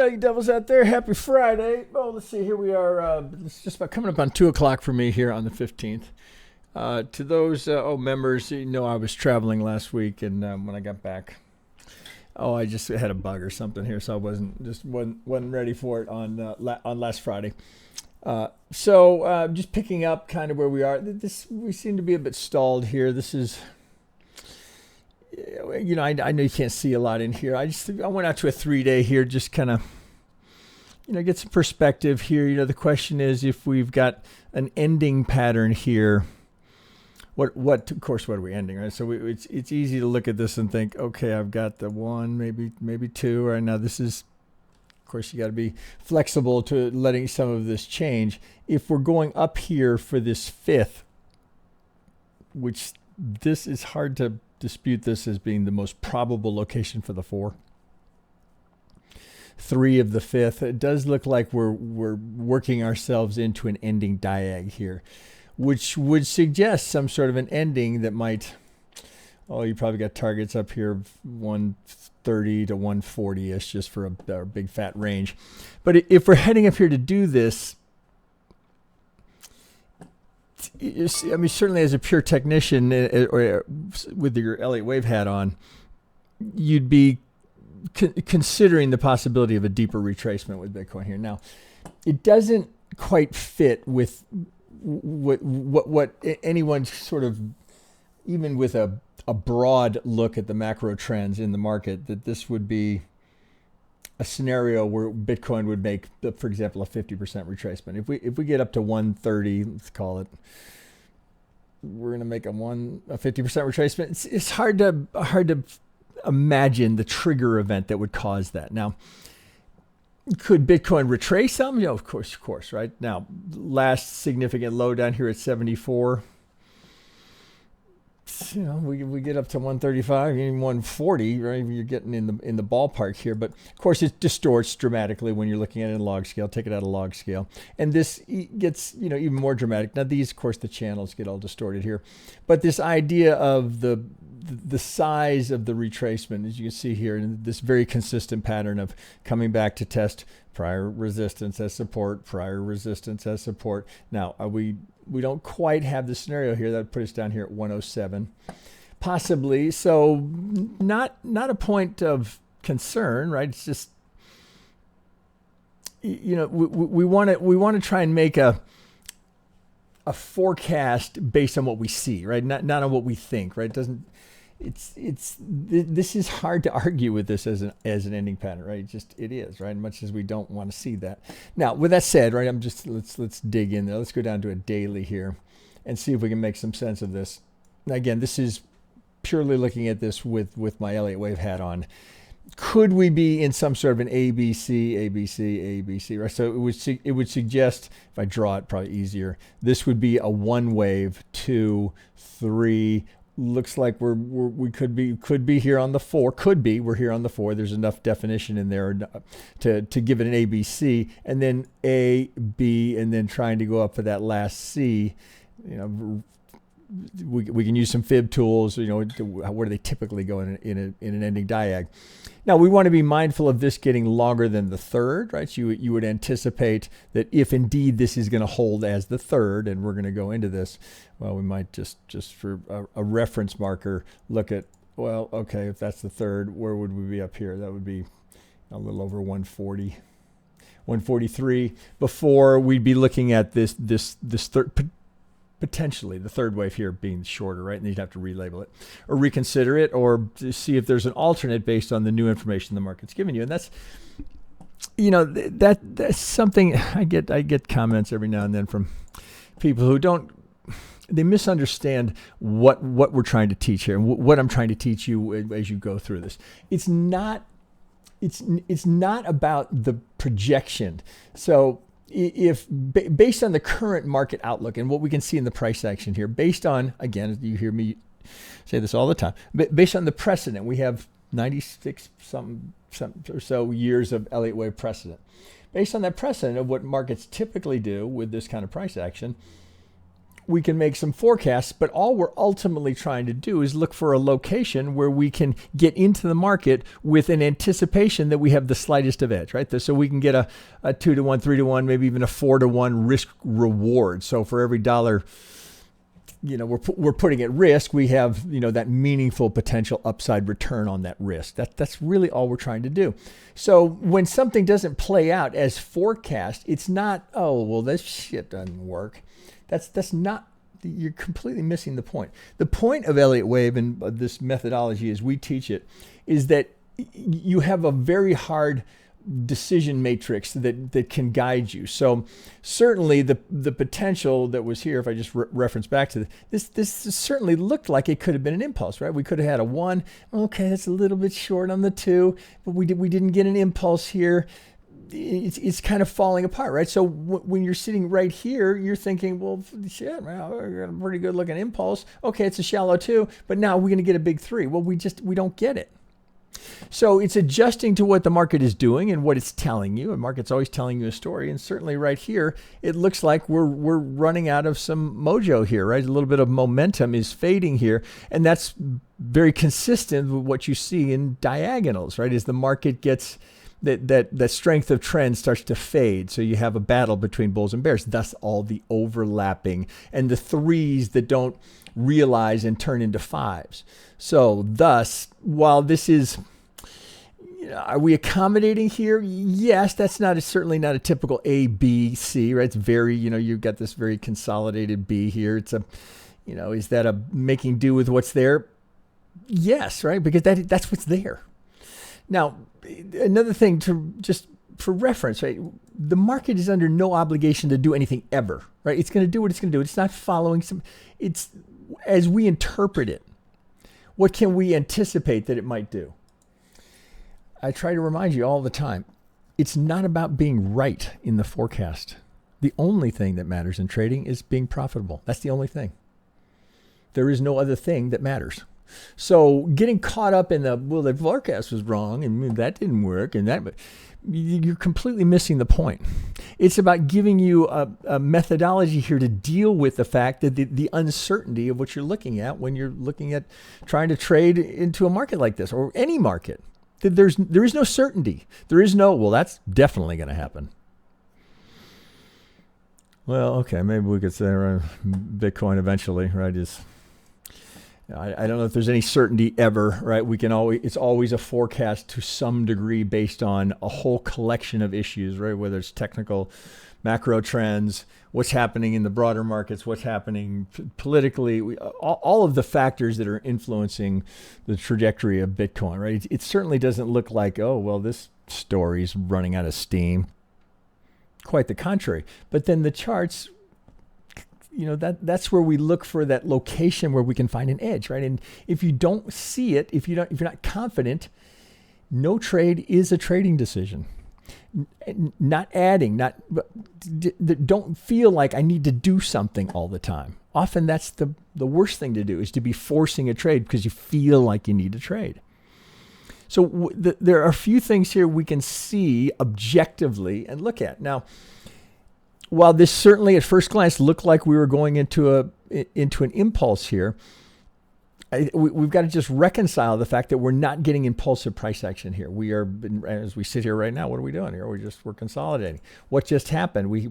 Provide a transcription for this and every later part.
right, all you devils out there, happy Friday. Oh, let's see, here we are. It's just about coming up on 2 o'clock for me here on the 15th. To those members, you know I was traveling last week, and when I got back, I just had a bug or something here, so I wasn't ready for it on last Friday. So just picking up kind of where we are. We seem to be a bit stalled here. This is, you know, I know you can't see a lot in here. I went out to a 3-day here, just kind of, you know, get some perspective here. You know, the question is if we've got an ending pattern here. Of course, what are we ending, right? So it's easy to look at this and think, okay, I've got the 1, maybe 2. Right now, this is, of course, you got to be flexible to letting some of this change. If we're going up here for this 5th, which this is hard to dispute this as being the most probable location for the 4. 3 of the 5th, it does look like we're working ourselves into an ending diag here, which would suggest some sort of an ending that might, you probably got targets up here of 130 to 140-ish just for a big fat range. But if we're heading up here to do this, I mean, certainly as a pure technician or with your Elliott Wave hat on, you'd be considering the possibility of a deeper retracement with Bitcoin here. Now, it doesn't quite fit with what anyone sort of, even with a broad look at the macro trends in the market, that this would be a scenario where Bitcoin would make, for example, a 50% retracement. If we get up to 130, let's call it, we're going to make a 50% retracement. It's hard to imagine the trigger event that would cause that. Now, could Bitcoin retrace some? Yeah, of course, right? Now, last significant low down here at 74. You know, we get up to 135, even 140, right? You're getting in the ballpark here. But of course, it distorts dramatically when you're looking at it in log scale. Take it out of log scale, and this gets, you know, even more dramatic. Now, these, of course, the channels get all distorted here, but this idea of the size of the retracement, as you can see here, in this very consistent pattern of coming back to test prior resistance as support, prior resistance as support. Now, we don't quite have the scenario here that would put us down here at 107, possibly. So not a point of concern, right? It's just, you know, we want to try and make a forecast based on what we see, right? Not on what we think, right? This is hard to argue with this as an ending pattern, right? It is, right? Much as we don't want to see that. Now, with that said, right, let's dig in there. Let's go down to a daily here and see if we can make some sense of this. Now, again, this is purely looking at this with my Elliott Wave hat on. Could we be in some sort of an ABC, right? So it would suggest, if I draw it probably easier, this would be a 1 wave, 2, 3. Looks like we could be here on the 4. We're here on the 4. There's enough definition in there to give it an ABC, and then A, B, and then trying to go up for that last C. You know, we can use some fib tools. You know, where do they typically go in an ending diag? Now, we want to be mindful of this getting longer than the 3rd, right? So you would anticipate that if indeed this is going to hold as the 3rd, and we're going to go into this, well, we might just for a reference marker look at, well, okay, if that's the 3rd, where would we be up here? That would be a little over 140, 143. Before we'd be looking at this third, potentially the 3rd wave here being shorter, right? And you'd have to relabel it or reconsider it, or to see if there's an alternate based on the new information the market's giving you. And that's, you know, that's something I get comments every now and then from people who they misunderstand what we're trying to teach here and what I'm trying to teach you as you go through this. It's not about the projection. So if based on the current market outlook and what we can see in the price action here, based on, again, you hear me say this all the time, but based on the precedent, we have 96 some or so years of Elliott Wave precedent. Based on that precedent of what markets typically do with this kind of price action, we can make some forecasts, but all we're ultimately trying to do is look for a location where we can get into the market with an anticipation that we have the slightest of edge, right? So we can get a 2-to-1, 3-to-1, maybe even a 4-to-1 risk reward. So for every dollar, we're putting at risk, we have, that meaningful potential upside return on that risk. That's really all we're trying to do. So when something doesn't play out as forecast, it's not, oh, well, this shit doesn't work. That's not, you're completely missing the point. The point of Elliott Wave and this methodology as we teach it is that you have a very hard decision matrix that can guide you. So certainly the potential that was here, if I just reference back to this certainly looked like it could have been an impulse, right? We could have had a 1. Okay, that's a little bit short on the 2, but we didn't get an impulse here. It's kind of falling apart, right? So when you're sitting right here, you're thinking, well, shit, man, we got a pretty good looking impulse. Okay, it's a shallow 2, but now we're going to get a big 3. Well, we don't get it. So it's adjusting to what the market is doing and what it's telling you. The market's always telling you a story. And certainly right here, it looks like we're running out of some mojo here, right? A little bit of momentum is fading here. And that's very consistent with what you see in diagonals, right? As the market gets that strength of trend starts to fade. So you have a battle between bulls and bears. Thus all the overlapping and the 3s that don't realize and turn into 5s. So thus, while this is, are we accommodating here? Yes, that's certainly not a typical A, B, C, right? It's very, you've got this very consolidated B here. It's is that a making do with what's there? Yes, right? Because that's what's there. Now, another thing to just for reference, right? The market is under no obligation to do anything ever, right? It's going to do what it's going to do. It's not following it's as we interpret it. What can we anticipate that it might do? I try to remind you all the time, it's not about being right in the forecast. The only thing that matters in trading is being profitable. That's the only thing. There is no other thing that matters. So getting caught up in the forecast was wrong and that didn't work and that, you're completely missing the point. It's about giving you a methodology here to deal with the fact that the uncertainty of what you're looking at when you're looking at trying to trade into a market like this or any market. There is no certainty. There is no, well, that's definitely going to happen. Well, okay, maybe we could say Bitcoin eventually, right, I don't know if there's any certainty ever, right? It's always a forecast to some degree based on a whole collection of issues, right? Whether it's technical, macro trends, what's happening in the broader markets, what's happening politically, all of the factors that are influencing the trajectory of Bitcoin, right? It certainly doesn't look like, oh, well, this story's running out of steam. Quite the contrary. But then the charts, that's where we look for that location where we can find an edge, right? And if you don't see it, if you're not confident, no trade is a trading decision. Not adding, don't feel like I need to do something all the time. Often that's the worst thing to do is to be forcing a trade because you feel like you need to trade. So there are a few things here we can see objectively and look at. Now, while this certainly at first glance looked like we were going into an impulse here, we've got to just reconcile the fact that we're not getting impulsive price action here. We are, as we sit here right now, what are we doing here? We're consolidating. What just happened? We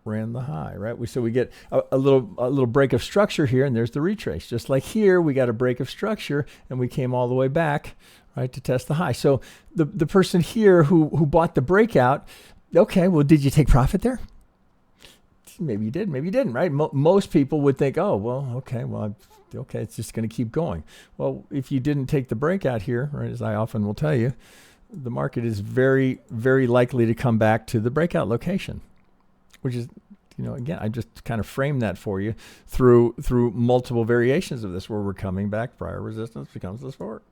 ran the high, right? So we get a little break of structure here, and there's the retrace. Just like here, we got a break of structure, and we came all the way back, right, to test the high. So the person here who bought the breakout, okay, well, did you take profit there? Maybe you did, maybe you didn't, right? Most people would think, oh, well, okay, it's just going to keep going. Well, if you didn't take the breakout here, right, as I often will tell you, the market is very, very likely to come back to the breakout location, which is, again, I just kind of frame that for you through multiple variations of this where we're coming back. Prior resistance becomes the support.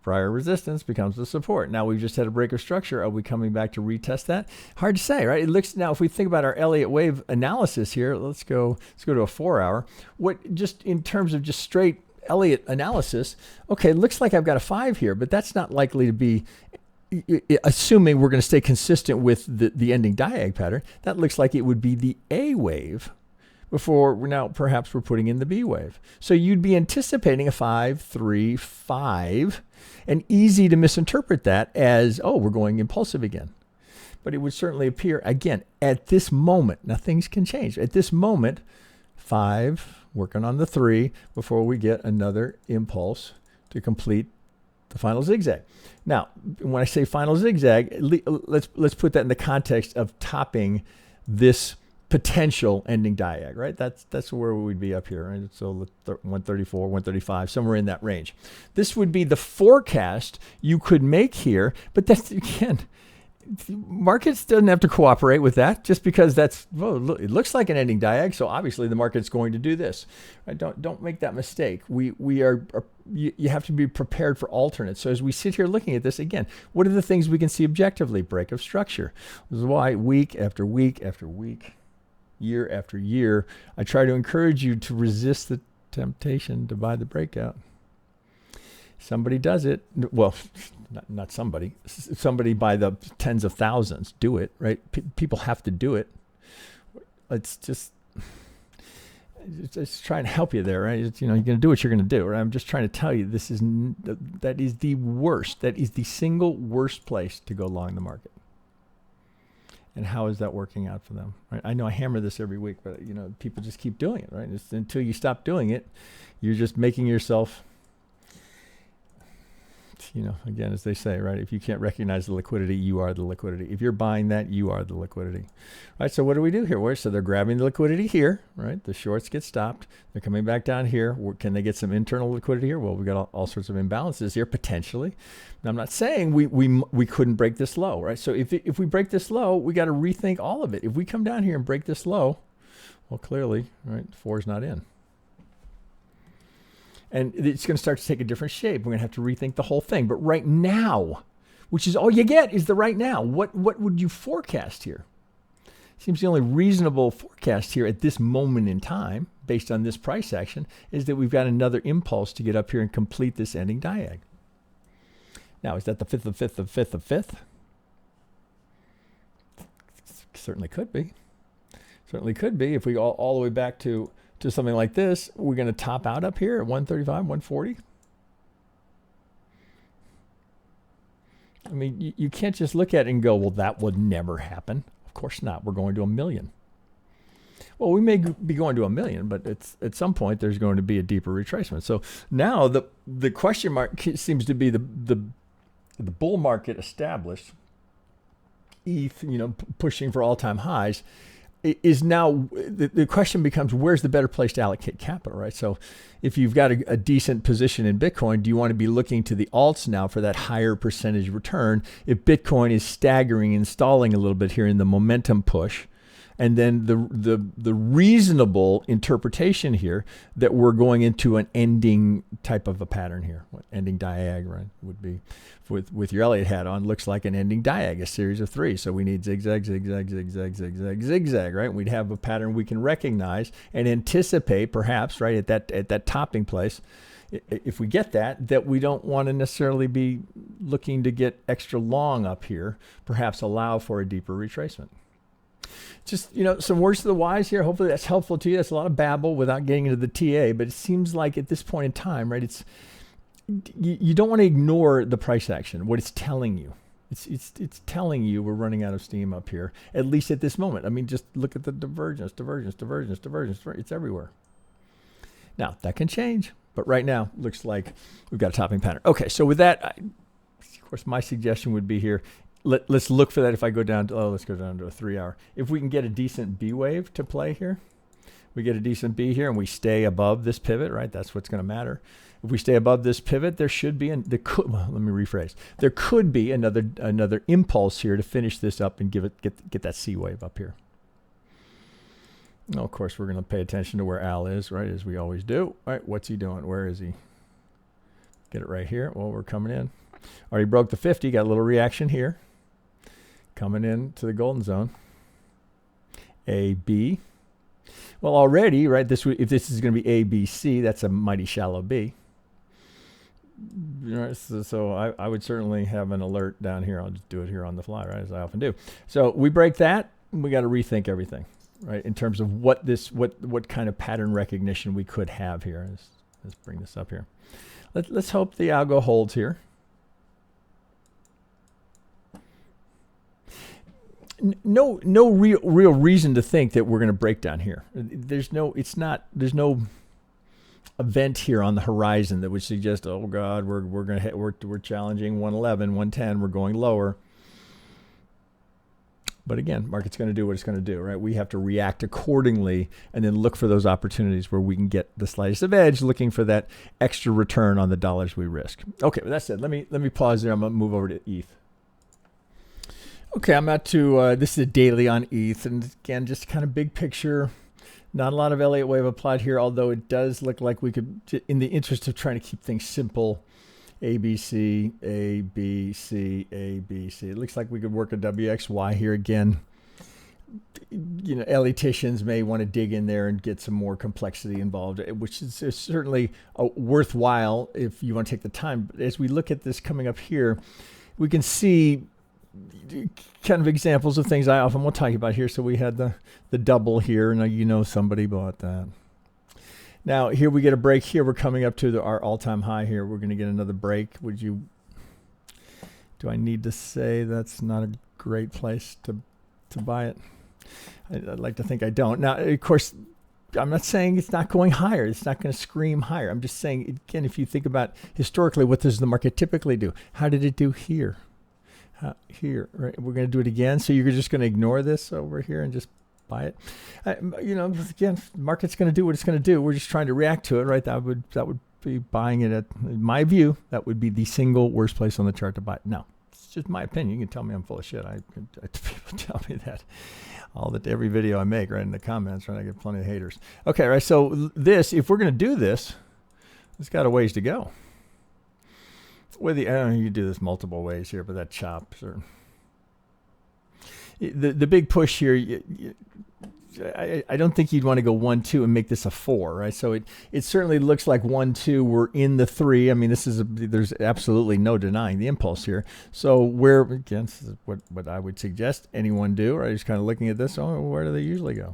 Prior resistance becomes the support. Now we've just had a break of structure. Are we coming back to retest that? Hard to say, right? It looks now, if we think about our Elliott Wave analysis here, let's go to a 4-hour. What just in terms of just straight Elliott analysis, okay, it looks like I've got a 5 here, but that's not likely to be, assuming we're going to stay consistent with the ending diag pattern. That looks like it would be the A wave before now perhaps we're putting in the B wave. So you'd be anticipating a 5, 3, 5, and easy to misinterpret that as, oh, we're going impulsive again. But it would certainly appear, again, at this moment, now things can change. At this moment, 5, working on the 3 before we get another impulse to complete the final zigzag. Now, when I say final zigzag, let's put that in the context of topping this potential ending diag, right? That's where we'd be up here, right? So 134, 135, somewhere in that range. This would be the forecast you could make here, but that's, again, markets doesn't have to cooperate with that just because that's, well, it looks like an ending diag, so obviously the market's going to do this. Right? Don't make that mistake. You have to be prepared for alternates. So as we sit here looking at this again, what are the things we can see objectively? Break of structure. This is why week after week after week, year after year, I try to encourage you to resist the temptation to buy the breakout. Somebody does it. Well, not somebody. Somebody by the tens of thousands do it, right? People have to do it. It's just trying to help you there, right? You're going to do what you're going to do, right? I'm just trying to tell you that is the worst. That is the single worst place to go long the market. And how is that working out for them? Right? I know I hammer this every week, but people just keep doing it, right? Until you stop doing it, you're just making yourself, again, as they say, right? If you can't recognize the liquidity, you are the liquidity. If you're buying that, you are the liquidity, right? So what do we do here? So they're grabbing the liquidity here, right? The shorts get stopped. They're coming back down here. Can they get some internal liquidity here? Well, we got all sorts of imbalances here potentially. Now, I'm not saying we couldn't break this low, right? So if we break this low, we got to rethink all of it. If we come down here and break this low, well, clearly, right, 4 is not in. And it's going to start to take a different shape. We're going to have to rethink the whole thing. But right now, which is all you get, is the right now. What would you forecast here? Seems the only reasonable forecast here at this moment in time, based on this price action, is that we've got another impulse to get up here and complete this ending diag. Now, is that the 5th of 5th of 5th of 5th? Certainly could be. Certainly could be. If we go all the way back to something like this, we're going to top out up here at 135, 140. I mean, you can't just look at it and go, well, that would never happen. Of course not. We're going to 1 million. Well, we may be going to 1 million, but at some point there's going to be a deeper retracement. So now the question mark seems to be the bull market established, ETH, pushing for all-time highs, is now the question becomes, where's the better place to allocate capital, right? So if you've got a decent position in Bitcoin, do you want to be looking to the alts now for that higher percentage return? If Bitcoin is staggering and stalling a little bit here in the momentum push, and then the reasonable interpretation here that we're going into an ending type of a pattern here, what ending diag, right, would be with your Elliott hat on, looks like an ending diag, a series of 3. So we need zigzag, zigzag, zigzag, zigzag, zigzag, right? We'd have a pattern we can recognize and anticipate, perhaps, right, at that topping place. If we get that we don't want to necessarily be looking to get extra long up here, perhaps allow for a deeper retracement. Just, some words to the wise here. Hopefully that's helpful to you. That's a lot of babble without getting into the TA, but it seems like at this point in time, right, you don't want to ignore the price action, what it's telling you. It's telling you we're running out of steam up here, at least at this moment. I mean, just look at the divergence. It's everywhere. Now, that can change, but right now, looks like we've got a topping pattern. Okay, so with that, of course, my suggestion would be here, let's look for that. If I go down to, let's go down to a 3 hour. If we can get a decent B wave to play here, we get a decent B here and we stay above this pivot, right? That's what's going to matter. If we stay above this pivot, there should be, let me rephrase. There could be another impulse here to finish this up and get that C wave up here. Now, of course, we're going to pay attention to where Al is, right, as we always do. All right, what's he doing? Where is he? Get it right here. Well, we're coming in. Already broke the 50, got a little reaction here. Coming in to the golden zone. A, B. Well, already, right, if this is going to be A, B, C, that's a mighty shallow B. So I would certainly have an alert down here. I'll just do it here on the fly, right, as I often do. So we break that, we got to rethink everything. right? In terms of what kind of pattern recognition we could have here. Let's bring this up here. Let's hope the algo holds here. No real reason to think that we're going to break down here. There's no event here on the horizon that would suggest, oh God, we're challenging 111, 110, we're going lower. But again, market's going to do what it's going to do, right? We have to react accordingly and then look for those opportunities where we can get the slightest of edge, looking for that extra return on the dollars we risk. Okay, with that said, let me pause there. I'm going to move over to ETH. Okay, I'm at to, this is a daily on ETH, and again, just kind of big picture. Not a lot of Elliott Wave applied here, although it does look like we could, in the interest of trying to keep things simple, A, B, C, A, B, C, A, B, C. It looks like we could work a WXY here again. You know, Elliotticians may want to dig in there and get some more complexity involved, which is certainly worthwhile if you want to take the time. But as we look at this coming up here, we can see kind of examples of things I often will talk about here. So we had the double here. Now, you know, somebody bought that. Now, here we get a break here. We're coming up to our all-time high here. We're going to get another break. Do I need to say that's not a great place to buy it? I'd like to think I don't. Now, of course, I'm not saying it's not going higher. It's not going to scream higher. I'm just saying, again, if you think about historically, what does the market typically do? How did it do here? Here, right? We're going to do it again. So you're just going to ignore this over here and just buy it. You know, again, market's going to do what it's going to do. We're just trying to react to it, right? That would be buying it at, in my view, that would be the single worst place on the chart to buy it. Now, it's just my opinion. You can tell me I'm full of shit. People tell me that every video I make, right, in the comments, right? I get plenty of haters. Okay, right. So this, if we're going to do this, it's got a ways to go. Whether you do this multiple ways here, but that chops or the big push here. I don't think you'd want to go 1, 2 and make this a 4, right? So it certainly looks like 1, 2. We're in the 3. I mean, there's absolutely no denying the impulse here. So where again, this is what I would suggest anyone do, right? Just kind of looking at this. Oh, where do they usually go?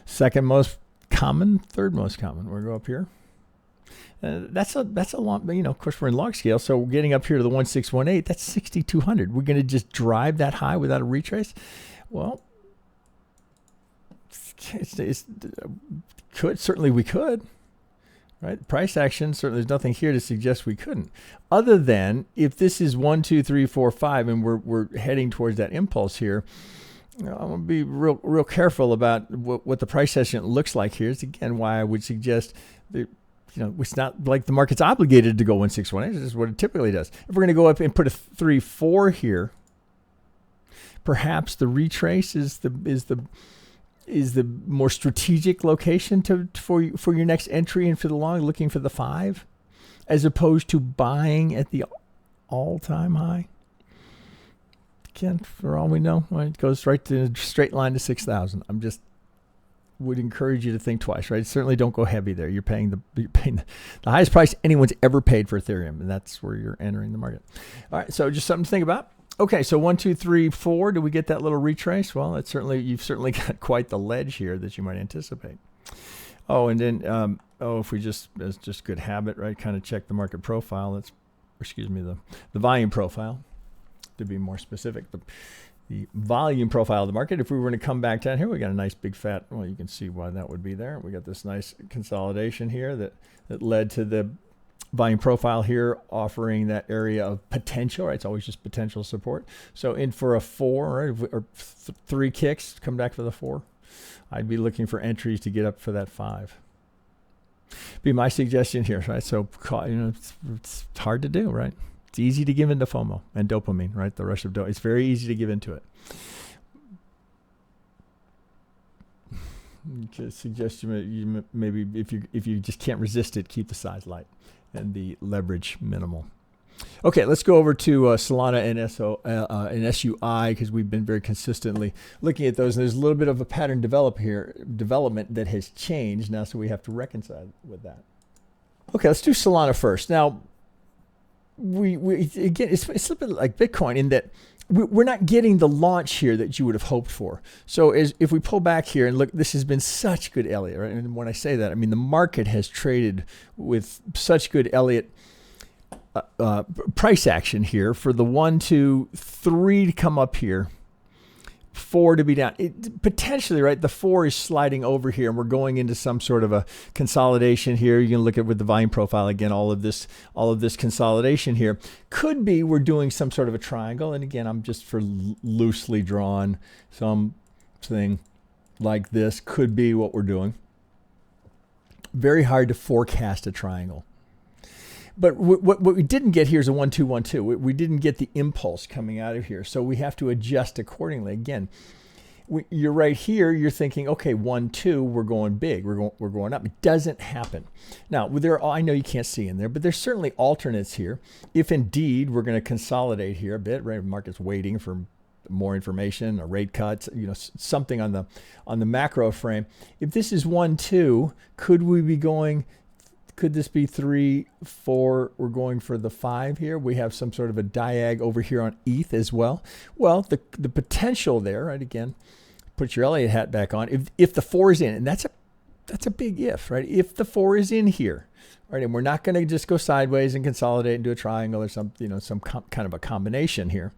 Second most common, third most common. We're going to go up here. That's a long, you know, of course we're in log scale, so getting up here to the 1618, that's 6,200. We're going to just drive that high without a retrace? Well, certainly we could, right? Price action, certainly there's nothing here to suggest we couldn't, other than if this is 1, 2, 3, 4, 5, and we're heading towards that impulse here. You know, I'm going to be real careful about what the price action looks like here. It's again why I would suggest that, you know, it's not like the market's obligated to go 1618. This is what it typically does. If we're going to go up and put a 3, 4 here, perhaps the retrace is the more strategic location for your next entry and for the long, looking for the 5, as opposed to buying at the all-time high. Again, for all we know, it goes right to a straight line to 6,000. Would encourage you to think twice, right? Certainly don't go heavy there. You're paying the highest price anyone's ever paid for Ethereum, and that's where you're entering the market. All right, so just something to think about. Okay, so 1, 2, 3, 4. Do we get that little retrace? Well, you've certainly got quite the ledge here that you might anticipate. Oh, and then if we as just good habit, right? Kind of check the market profile. The volume profile, to be more specific. The volume profile of the market. If we were to come back down here, we got a nice big fat, well, you can see why that would be there. We got this nice consolidation here that led to the volume profile here, offering that area of potential, right? It's always just potential support. So in for a 4, right? Or 3 kicks, come back for the 4. I'd be looking for entries to get up for that 5. Be my suggestion here, right? So, you know, it's hard to do, right? It's easy to give into FOMO and dopamine, right? The rush of dopamine. It's very easy to give into it. Just suggest you maybe if you just can't resist it, keep the size light and the leverage minimal. Okay, let's go over to Solana and SUI, because we've been very consistently looking at those. And there's a little bit of a pattern development that has changed now, so we have to reconcile with that. Okay, let's do Solana first. Now, again, it's a little bit like Bitcoin in that we're not getting the launch here that you would have hoped for. So if we pull back here and look, this has been such good Elliott, right? And when I say that, I mean the market has traded with such good Elliott price action here for the 1, 2, 3 to come up here, 4 to be down. Potentially, right, the 4 is sliding over here and we're going into some sort of a consolidation here. You can look at with the volume profile again, all of this consolidation here. Could be we're doing some sort of a triangle. And again, I'm just for loosely drawn something like this. Could be what we're doing. Very hard to forecast a triangle. But what we didn't get here is a 1, 2, 1, 2. We didn't get the impulse coming out of here. So we have to adjust accordingly. Again, you're right here. You're thinking, okay, 1, 2, we're going big. We're going up. It doesn't happen. Now, I know you can't see in there, but there's certainly alternates here. If indeed we're going to consolidate here a bit, right? The market's waiting for more information, a rate cut, something on the macro frame. If this is 1, 2, could we be going? Could this be 3, 4? We're going for the 5 here. We have some sort of a diag over here on ETH as well. Well, the potential there, right? Again, put your Elliott hat back on. If the 4 is in, and that's a big if, right? If the 4 is in here, right, and we're not going to just go sideways and consolidate and do a triangle or some kind of a combination here.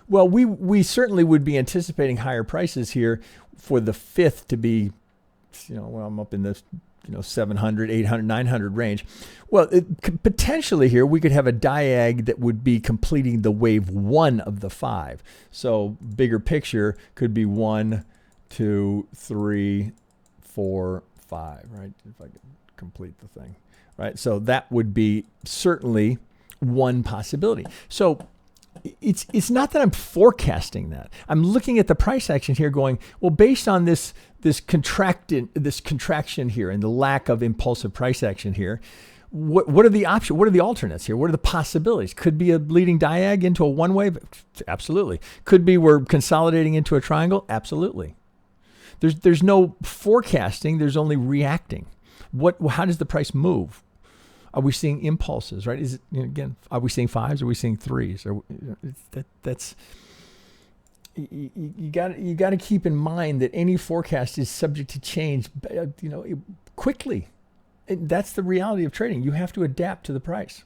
Well, we certainly would be anticipating higher prices here for the 5th to be, well, I'm up in this. 700, 800, 900 range. Well, potentially here, we could have a diag that would be completing the wave 1 of the 5. So bigger picture could be 1, 2, 3, 4, 5, right? If I could complete the thing, right? So that would be certainly one possibility. So it's not that I'm forecasting that. I'm looking at the price action here going, well, based on this contraction here and the lack of impulsive price action here, what are the options? What are the alternates here? What are the possibilities? Could be a leading diag into a one wave? Absolutely. Could be we're consolidating into a triangle? Absolutely. There's no forecasting. There's only reacting. How does the price move? Are we seeing impulses, right? Is it, again, are we seeing 5s? Are we seeing 3s? You got to keep in mind that any forecast is subject to change, quickly. And that's the reality of trading. You have to adapt to the price.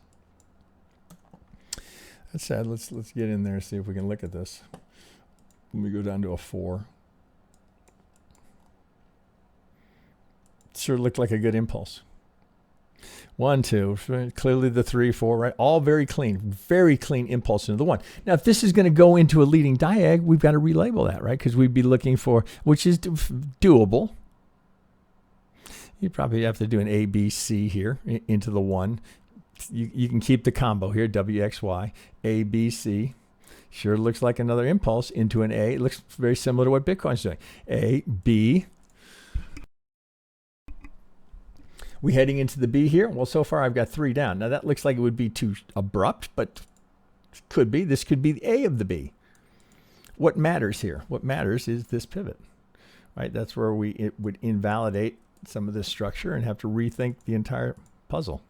That said, let's get in there and see if we can look at this. Let me go down to a 4. Sure looked like a good impulse. 1, 2, clearly the 3, 4, right? All very clean impulse into the 1. Now, if this is going to go into a leading diag, we've got to relabel that, right? Because we'd be looking for, which is doable. You probably have to do an A, B, C here into the 1. You can keep the combo here, WXY, A, B, C. Sure looks like another impulse into an A. It looks very similar to what Bitcoin's doing. A, B. We heading into the B here? Well, so far I've got 3 down. Now that looks like it would be too abrupt, but could be. This could be the A of the B. What matters here? What matters is this pivot, right? That's where it would invalidate some of this structure and have to rethink the entire puzzle.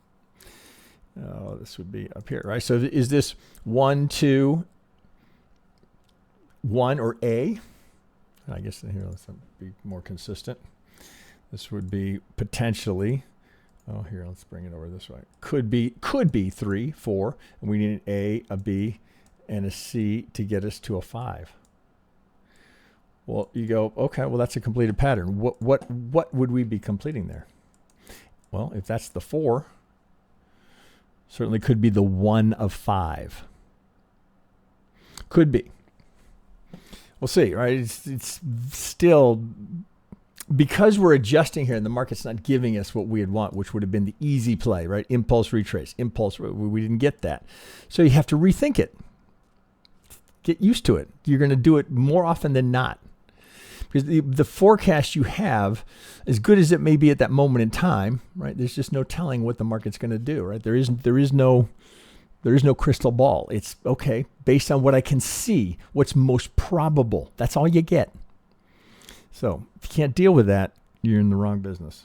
Oh, this would be up here, right? So is this 1, 2, 1 or A? I guess here let's be more consistent. This would be potentially. Oh, here, let's bring it over this way. Could be 3, 4, and we need an A, a B, and a C to get us to a 5. Well, you go, okay, well, that's a completed pattern. What would we be completing there? Well, if that's the 4, certainly could be the 1 of 5. Could be. We'll see, right? It's still... Because we're adjusting here and the market's not giving us what we'd want, which would have been the easy play, right? Impulse retrace, impulse, we didn't get that. So you have to rethink it. Get used to it. You're going to do it more often than not. Because the forecast you have, as good as it may be at that moment in time, right? There's just no telling what the market's going to do, right? There is no crystal ball. It's okay, based on what I can see, what's most probable. That's all you get. So if you can't deal with that, you're in the wrong business.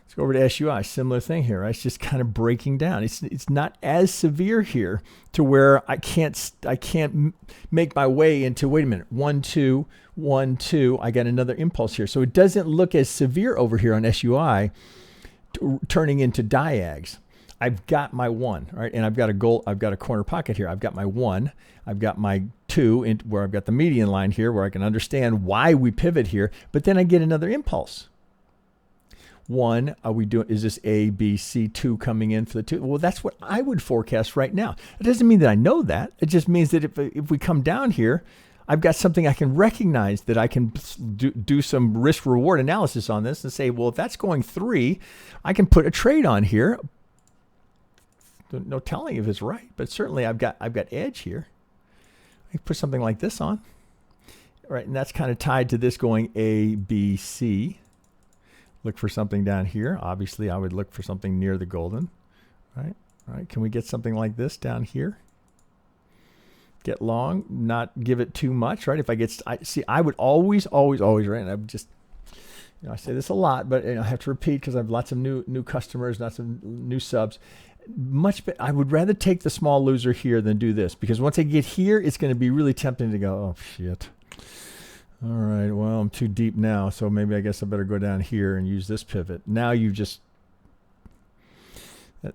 Let's Let's go over to SUI. Similar thing here, right? It's just kind of breaking down. It's not as severe here to where I can't make my way into, wait a minute, 1, 2, 1, 2. I got another impulse here. So it doesn't look as severe over here on SUI turning into diags. I've got my 1, right? And I've got a corner pocket here. I've got my 1. I've got my 2 where I've got the median line here where I can understand why we pivot here, but then I get another impulse. 1, are we doing, is this A, B, C, 2 coming in for the 2? Well, that's what I would forecast right now. It doesn't mean that I know that. It just means that if we come down here, I've got something I can recognize, that I can do some risk reward analysis on this and say, well, if that's going 3, I can put a trade on here. No telling if it's right, but certainly I've got edge here. I can put something like this on. All right, and that's kind of tied to this going A, B, C. Look for something down here. Obviously, I would look for something near the golden. Right? All right, can we get something like this down here? Get long, not give it too much, right? If I get, I would always, right? And I would just, I say this a lot, but I have to repeat because I have lots of new customers, lots of new subs. I would rather take the small loser here than do this, because once I get here, it's going to be really tempting to go, oh shit. All right, well, I'm too deep now, so maybe I guess I better go down here and use this pivot. Now you just,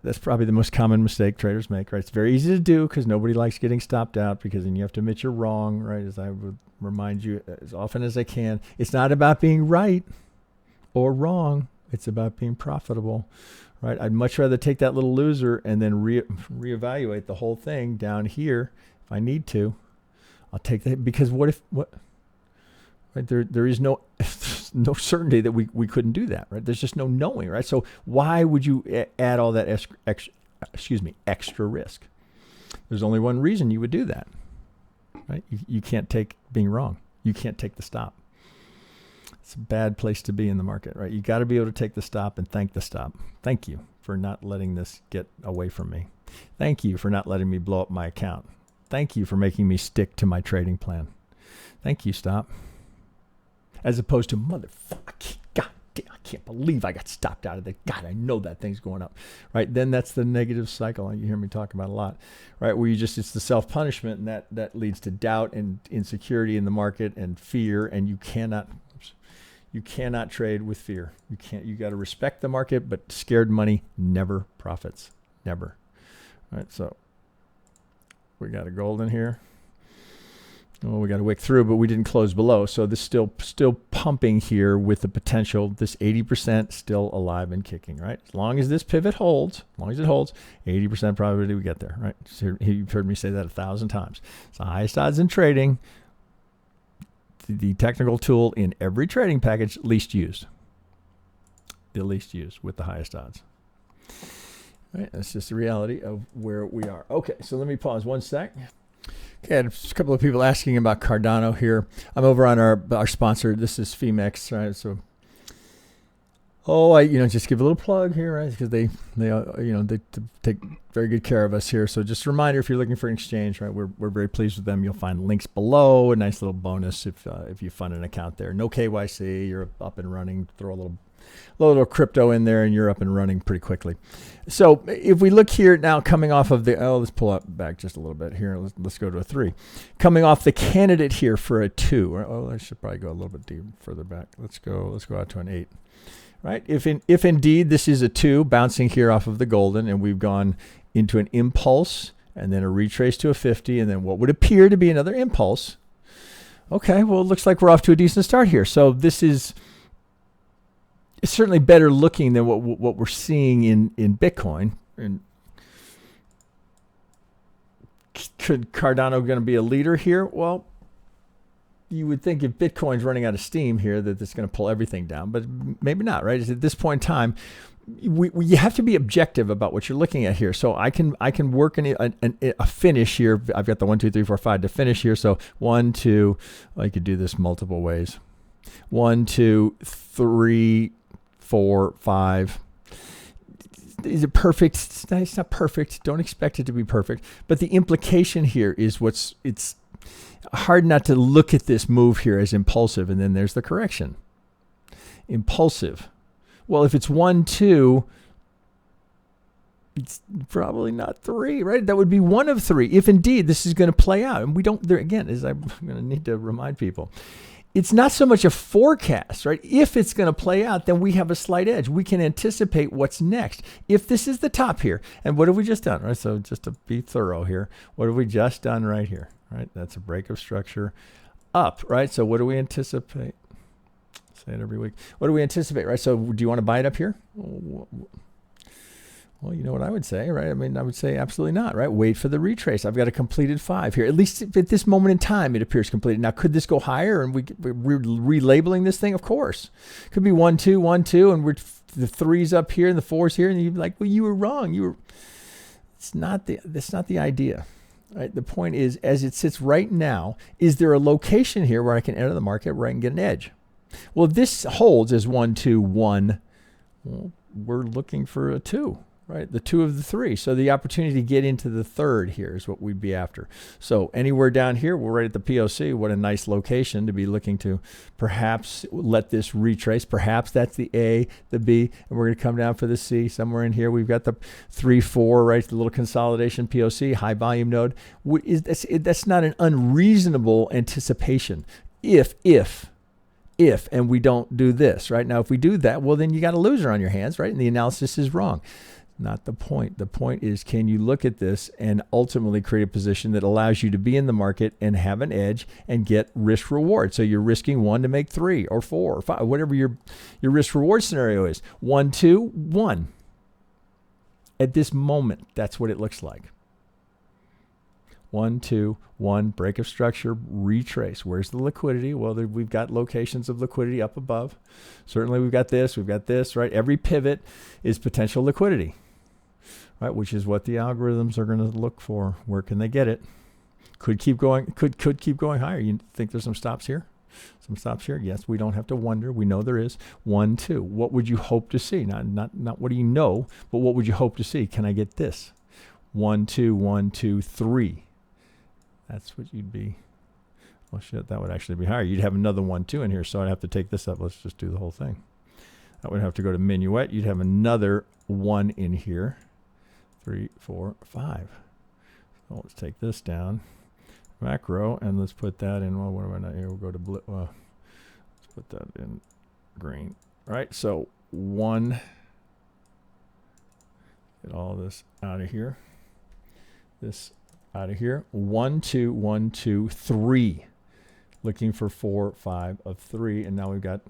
that's probably the most common mistake traders make, right? It's very easy to do because nobody likes getting stopped out, because then you have to admit you're wrong, right? As I would remind you as often as I can, it's not about being right or wrong. It's about being profitable, right? I'd much rather take that little loser and then reevaluate the whole thing down here if I need to. I'll take that, because what? Right, there is no certainty that we couldn't do that, right? There's just no knowing, right? So why would you add all that extra risk? There's only one reason you would do that, right? You can't take being wrong. You can't take the stop. It's a bad place to be in the market, right? You got to be able to take the stop and thank the stop. Thank you for not letting this get away from me. Thank you for not letting me blow up my account. Thank you for making me stick to my trading plan. Thank you, stop. As opposed to, motherfucker, God damn, I can't believe I got stopped out of there. God, I know that thing's going up, right? Then that's the negative cycle you hear me talk about a lot, right? Where it's the self-punishment, and that leads to doubt and insecurity in the market and fear, and you cannot trade with fear. You got to respect the market, but scared money never profits, never. All right, so we got a golden here. Well, we got a wick through, but we didn't close below. So this still pumping here with the potential, this 80% still alive and kicking, right? As long as this pivot holds, as long as it holds, 80% probability we get there, right? So you've heard me say that 1,000 times. It's the highest odds in trading, the technical tool in every trading package least used. The least used with the highest odds. All right, that's just the reality of where we are. Okay, so let me pause 1 sec. Okay, a couple of people asking about Cardano here. I'm over on our sponsor. This is Femex, right? So, I just give a little plug here, right? Because they take very good care of us here. So just a reminder, if you're looking for an exchange, right? We're very pleased with them. You'll find links below. A nice little bonus if you fund an account there. No KYC. You're up and running. Throw a little crypto in there and you're up and running pretty quickly. So if we look here now, coming off of let's pull up back just a little bit here. Let's go to a 3. Coming off the candidate here for a 2. I should probably go a little bit further back. Let's go out to an 8. Right? If indeed this is a 2 bouncing here off of the golden, and we've gone into an impulse and then a retrace to a 50 and then what would appear to be another impulse. Okay, well, it looks like we're off to a decent start here. So this is, it's certainly better looking than what we're seeing in Bitcoin. And could Cardano going to be a leader here? Well, you would think if Bitcoin's running out of steam here that it's going to pull everything down, but maybe not, right? At this point in time, you have to be objective about what you're looking at here. So I can work in a finish here. I've got the 1, 2, 3, 4, 5 to finish here. So 1, 2, I could do this multiple ways. 1, 2, 3, 4, 5. Is it perfect? It's not perfect. Don't expect it to be perfect. But the implication here is it's hard not to look at this move here as impulsive, and then there's the correction. Impulsive. Well, if it's 1, 2, it's probably not 3, right? That would be one of 3 if indeed this is going to play out. And we don't, there again, as I'm going to need to remind people, it's not so much a forecast, right? If it's going to play out, then we have a slight edge. We can anticipate what's next. If this is the top here, and what have we just done, right? So just to be thorough here, what have we just done right here, right? That's a break of structure up, right? So what do we anticipate? Say it every week. What do we anticipate, right? So do you want to buy it up here? Well, you know what I would say, right? I mean, I would say absolutely not, right? Wait for the retrace. I've got a completed 5 here. At least at this moment in time, it appears completed. Now, could this go higher and we're relabeling this thing? Of course. Could be 1, 2, 1, 2, and we're the 3's up here and the 4's here, and you'd be like, well, you were wrong. That's not the idea. Right? The point is, as it sits right now, is there a location here where I can enter the market where I can get an edge? Well, if this holds as 1, 2, 1, well, we're looking for a 2. Right, the 2 of the 3. So the opportunity to get into the 3rd here is what we'd be after. So anywhere down here, we're right at the POC. What a nice location to be looking to perhaps let this retrace. Perhaps that's the A, the B, and we're going to come down for the C. Somewhere in here, we've got the 3, 4, right, the little consolidation POC, high volume node. That's not an unreasonable anticipation. If, and we don't do this, right? Now, if we do that, well, then you got a loser on your hands, right? And the analysis is wrong. Not the point. The point is, can you look at this and ultimately create a position that allows you to be in the market and have an edge and get risk reward? So you're risking 1 to make 3 or 4 or 5, whatever your risk reward scenario is. 1, 2, 1. At this moment, that's what it looks like. 1, 2, 1, break of structure, retrace. Where's the liquidity? Well, we've got locations of liquidity up above. Certainly we've got this, right? Every pivot is potential liquidity, right? Which is what the algorithms are going to look for. Where can they get it? Could keep going, could keep going higher. You think there's some stops here? Some stops here? Yes, we don't have to wonder. We know there is. 1, 2. What would you hope to see? Not what do you know, but what would you hope to see? Can I get this? 1, 2, 1, 2, 3. That's what you'd be. Well, shit, that would actually be higher. You'd have another 1, 2 in here, so I'd have to take this up. Let's just do the whole thing. That would have to go to minuet. You'd have another 1 in here. 3, 4, 5. So let's take this down. Macro, and let's put that in. Well, what am I not here? We'll go to blue. Let's put that in green. All right, so 1. Get all this out of here. This out of here. 1, 2, 1, 2, 3. Looking for 4, 5 of 3. And now we've got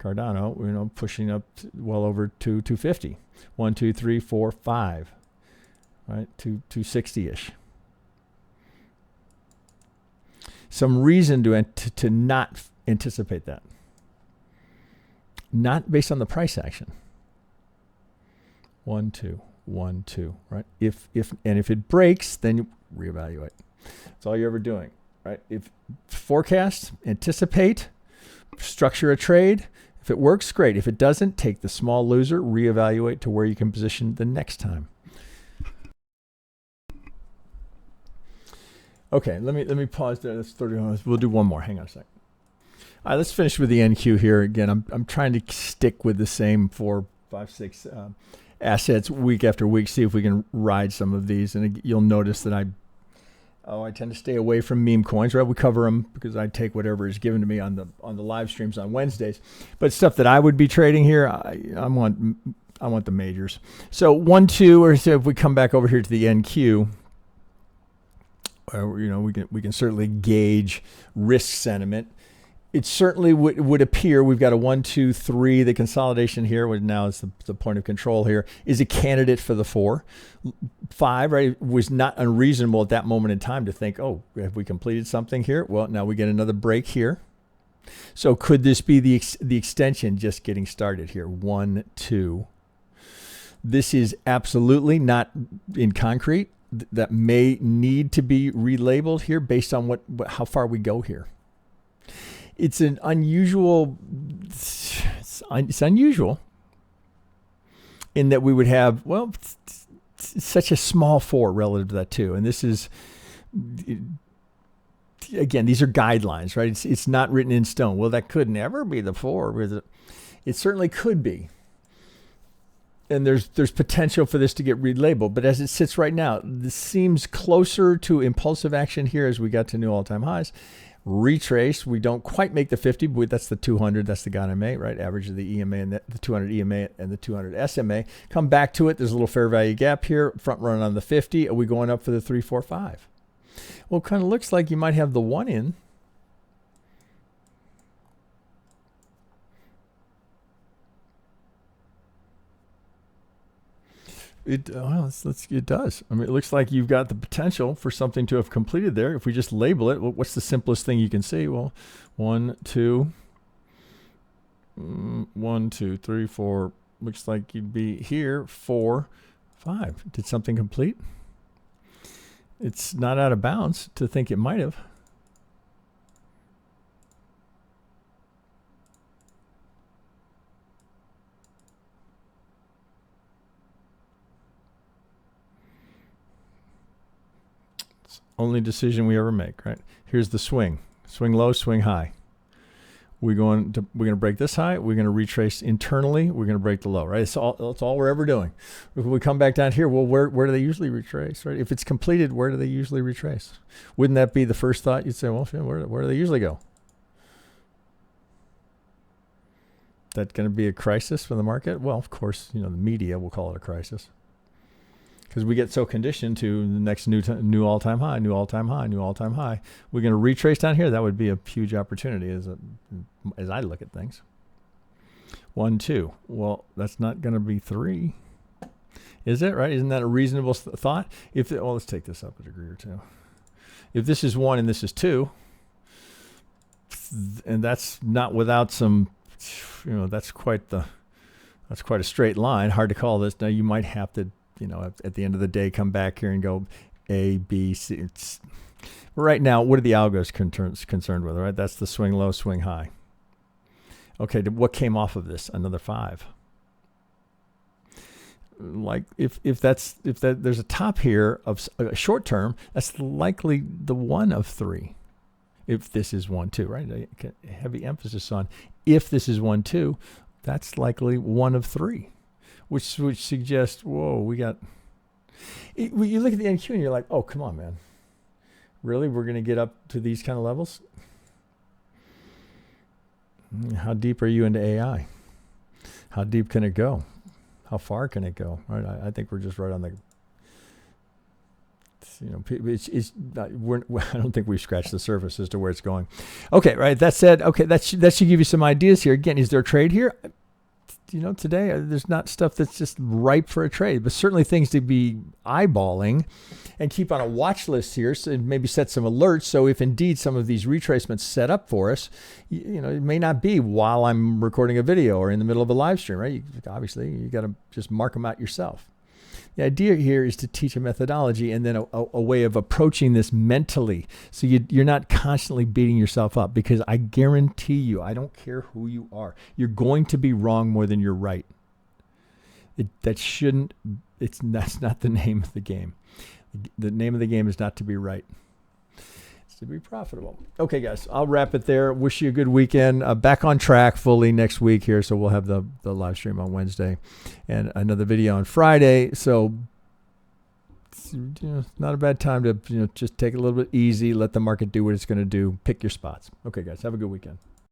Cardano, pushing up well over 250. 1, 2, 3, 4, 5. Right? 260-ish. Some reason to not anticipate that. Not based on the price action. 1, 2. 1, 2, right? If it breaks, then you reevaluate. That's all you're ever doing, right? If forecast, anticipate, structure a trade. If it works, great. If it doesn't, take the small loser, reevaluate to where you can position the next time. Okay, let me pause there. That's 30 minutes. We'll do one more. Hang on a second. All right, let's finish with the NQ here. Again, I'm trying to stick with the same 4, 5, 6 assets week after week, see if we can ride some of these. And you'll notice that I tend to stay away from meme coins, right? We cover them because I take whatever is given to me on the live streams on Wednesdays. But stuff that I would be trading here, I want the majors. So 1, 2, or so if we come back over here to the NQ, we can certainly gauge risk sentiment. It certainly would appear we've got a 1, 2, 3. The consolidation here, which now is the point of control here, is a candidate for the 4. 5, right, was not unreasonable at that moment in time to think, oh, have we completed something here? Well, now we get another break here. So could this be the extension just getting started here? 1, 2. This is absolutely not in concrete. That may need to be relabeled here based on how far we go here. It's an unusual, it's unusual in that we would have, well, such a small 4 relative to that 2. And this is, again, these are guidelines, right? It's not written in stone. Well, that could never be the 4. It certainly could be. And there's potential for this to get relabeled. But as it sits right now, this seems closer to impulsive action here as we got to new all-time highs. Retrace, we don't quite make the 50, but that's the 200, that's the Ghana MA, right? Average of the EMA and the 200 EMA and the 200 SMA. Come back to it, there's a little fair value gap here, front run on the 50. Are we going up for the 345? Well, it kind of looks like you might have the one in. It does. I mean, it looks like you've got the potential for something to have completed there. If we just label it, what's the simplest thing you can see? Well, 1, 2, 1, 2, 3, 4. Looks like you'd be here. 4, 5. Did something complete? It's not out of bounds to think it might have. Only decision we ever make, right? Here's the swing. Swing low, swing high. We're going to break this high. We're going to retrace internally. We're going to break the low, right? That's all we're ever doing. If we come back down here, well, where do they usually retrace, right? If it's completed, where do they usually retrace? Wouldn't that be the first thought? You'd say, well, where do they usually go? That going to be a crisis for the market? Well, of course, the media will call it a crisis. Because we get so conditioned to the next new all-time high, new all-time high, new all-time high. We're going to retrace down here. That would be a huge opportunity as I look at things. 1, 2. Well, that's not going to be 3. Is it, right? Isn't that a reasonable thought? Well, let's take this up a degree or two. If this is 1 and this is 2, and that's not without some, that's quite a straight line. Hard to call this. Now, you might have to, at the end of the day, come back here and go A, B, C. Right now, what are the algos concerned with, right? That's the swing low, swing high. Okay, what came off of this? Another 5. Like if there's a top here of a short term, that's likely the one of 3. If this is 1, 2, right? Heavy emphasis on if this is 1, 2, that's likely one of 3. Which suggests, whoa, we got. You look at the NQ and you're like, oh, come on, man. Really? We're going to get up to these kind of levels? How deep are you into AI? How deep can it go? How far can it go? Right? I think we're just right on the. I don't think we've scratched the surface as to where it's going. Okay, right. That said, okay, that should give you some ideas here. Again, is there a trade here? Today there's not stuff that's just ripe for a trade, but certainly things to be eyeballing and keep on a watch list here, so and maybe set some alerts. So if indeed some of these retracements set up for us, it may not be while I'm recording a video or in the middle of a live stream, right? Obviously, you got to just mark them out yourself. The idea here is to teach a methodology and then a way of approaching this mentally. So you're not constantly beating yourself up, because I guarantee you, I don't care who you are, you're going to be wrong more than you're right. That's not the name of the game. The name of the game is not to be right. It's to be profitable. Okay, guys, I'll wrap it there. Wish you a good weekend. Back on track fully next week here. So we'll have the live stream on Wednesday and another video on Friday. So it's not a bad time to just take it a little bit easy, let the market do what it's going to do, pick your spots. Okay, guys, have a good weekend.